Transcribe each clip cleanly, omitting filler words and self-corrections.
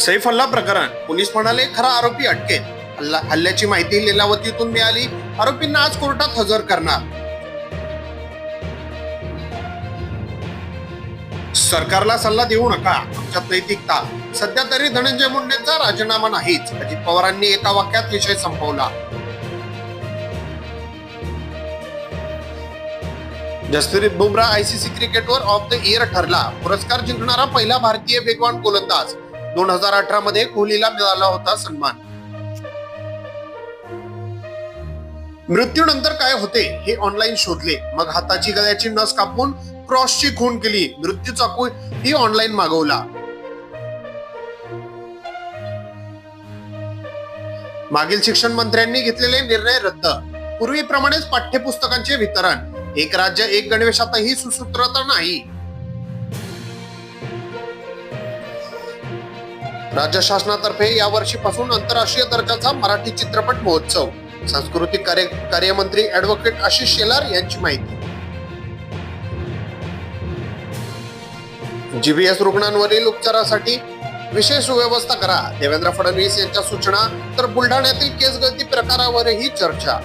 सैफ हल्ला प्रकरण पोलीस म्हणाले खरा आरोपी अटकेत. हल्ल्याची माहिती लीलावतीतून मिळाली. आरोपींना आज कोर्टात हजर करणार. सरकारला सल्ला देऊ नका, आमच्यात नैतिकता. सध्या तरी धनंजय मुंडेंचा राजीनामा नाहीच, अजित पवारांनी एका वाक्यात विषय संपवला. Jasprit Bumrah ICC cricketer of the year ठरला. पुरस्कार जिंकणारा पहिला भारतीय वेगवान गोलंदाज. 2018 मध्ये कोहलीला मिळाला होता सन्मान. मृत्यूनंतर काय होते हे ऑनलाईन शोधले. मग हाताची गळ्याची नस कापून क्रॉसची खून केली. मृत्यू चाकू ही ऑनलाईन मागवला. मागील शिक्षण मंत्र्यांनी घेतलेले निर्णय रद्द. पूर्वीप्रमाणेच पाठ्यपुस्तकांचे वितरण. एक राज्य एक गणवेशातही सुसूत्रता नाही. राज्य शासनातर्फे या वर्षीपासून आंतरराष्ट्रीय दर्जाचा मराठी चित्रपट महोत्सव. सांस्कृतिक कार्यमंत्री ऍडव्होकेट आशिष शेलार यांची माहिती. जीबीएस रुग्णांवरील उपचारासाठी विशेष सुव्यवस्था करा, देवेंद्र फडणवीस यांच्या सूचना. तर बुलढाण्यातील केस गळती प्रकारावरही चर्चा.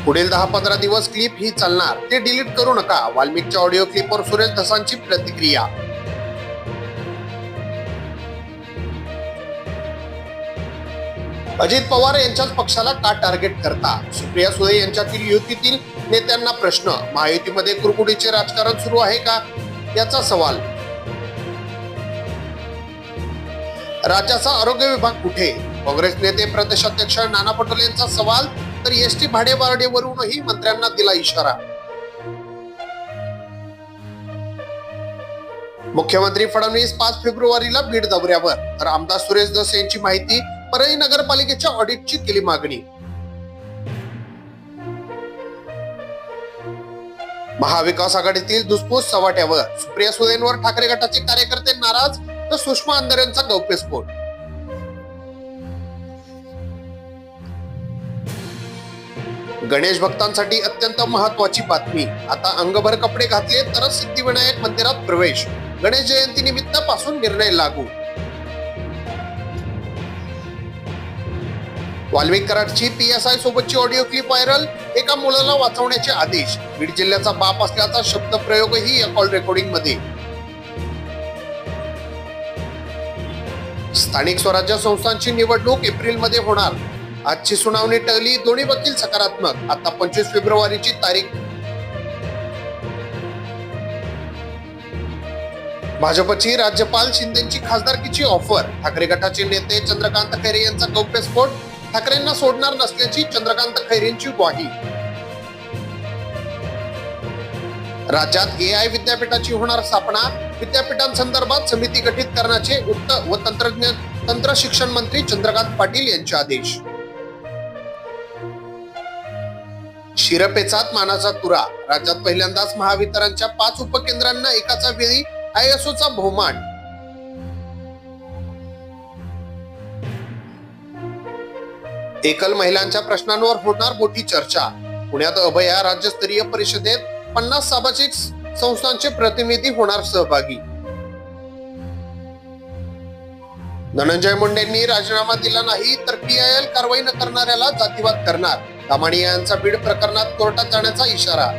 पुढील 10-15 दिवस क्लिप ही चालणार, ते डिलीट करू नका. वाल्मिकच्या ऑडिओ क्लिपवर सुरेश धसांची प्रतिक्रिया. अजित पवार यांच्याच पक्षाला का टार्गेट करता? सुप्रिया सुळे यांच्यातील युतीतील नेत्यांना प्रश्न. महायुतीमध्ये कुरकुडीचे राजकारण सुरू आहे का, याचा सवाल. राज्याचा आरोग्य विभाग कुठे? काँग्रेस नेते प्रदेशाध्यक्ष नाना पटोले यांचा सवाल. तर एसटी भाडेवाढीवरूनही मंत्र्यांना दिला इशारा. मुख्यमंत्री फडणवीस 5 फेब्रुवारीला बीड दौऱ्यावर. तर आमदार सुरेश धस यांची माहिती. परळी नगरपालिकेच्या ऑडिटची केली मागणी. महाविकास आघाडीतील धुसफूस चव्हाट्यावर. सुप्रिया सुळेंवर ठाकरे गटाचे कार्यकर्ते नाराज. तर सुषमा अंधारेंचा गौप्यस्फोट. गणेश भक्तांसाठी अत्यंत महत्वाची बातमी. आता अंगभर कपडे घातले तरच सिद्धिविनायक मंदिरात प्रवेश. गणेश जयंती निमित्त पासून निर्णय लागू. वाल्मिक कराडची PSI सोबतची ऑडिओ क्लिप व्हायरल. एका मुलाला वाचवण्याचे आदेश. बीड जिल्ह्याचा बाप असल्याचा शब्द प्रयोगही या कॉल रेकॉर्डिंग मध्ये. स्थानिक स्वराज्य संस्थांची निवडणूक एप्रिलमध्ये होणार. आजची सुनावणी टळली. दोन्ही वकील सकारात्मक. आता 25 फेब्रुवारीची तारीख. भाजपची राज्यपाल शिंदेची खासदारकीची ऑफर. ठाकरे गटाचे नेते चंद्रकांत खैरे यांचा गौप्यस्फोट. ठाकरेंना सोडणार नसल्याची चंद्रकांत खैरेंची ग्वाही. राज्यात AI विद्यापीठाची होणार स्थापना. विद्यापीठांसंदर्भात समिती गठीत करण्याचे उच्च व तंत्र शिक्षण मंत्री चंद्रकांत पाटील यांचे आदेश. शिरपेचात मानाचा तुरा. राज्यात पहिल्यांदाच महावितरणच्या 5 उपकेंद्रांना एकाचा वेळी ISOचा बहुमान. एकल महिलांच्या प्रश्नांवर होणार मोठी चर्चा. पुण्यात अभया राज्यस्तरीय परिषदेत 50 सामाजिक संस्थांचे प्रतिनिधी होणार सहभागी. धनंजय मुंडेंनी राजीनामा दिला नाही तर PIL कारवाई न करणाऱ्याला जातीवाद करणार. तामाणी यांचा बीड प्रकरणात कोर्टात जाण्याचा इशारा.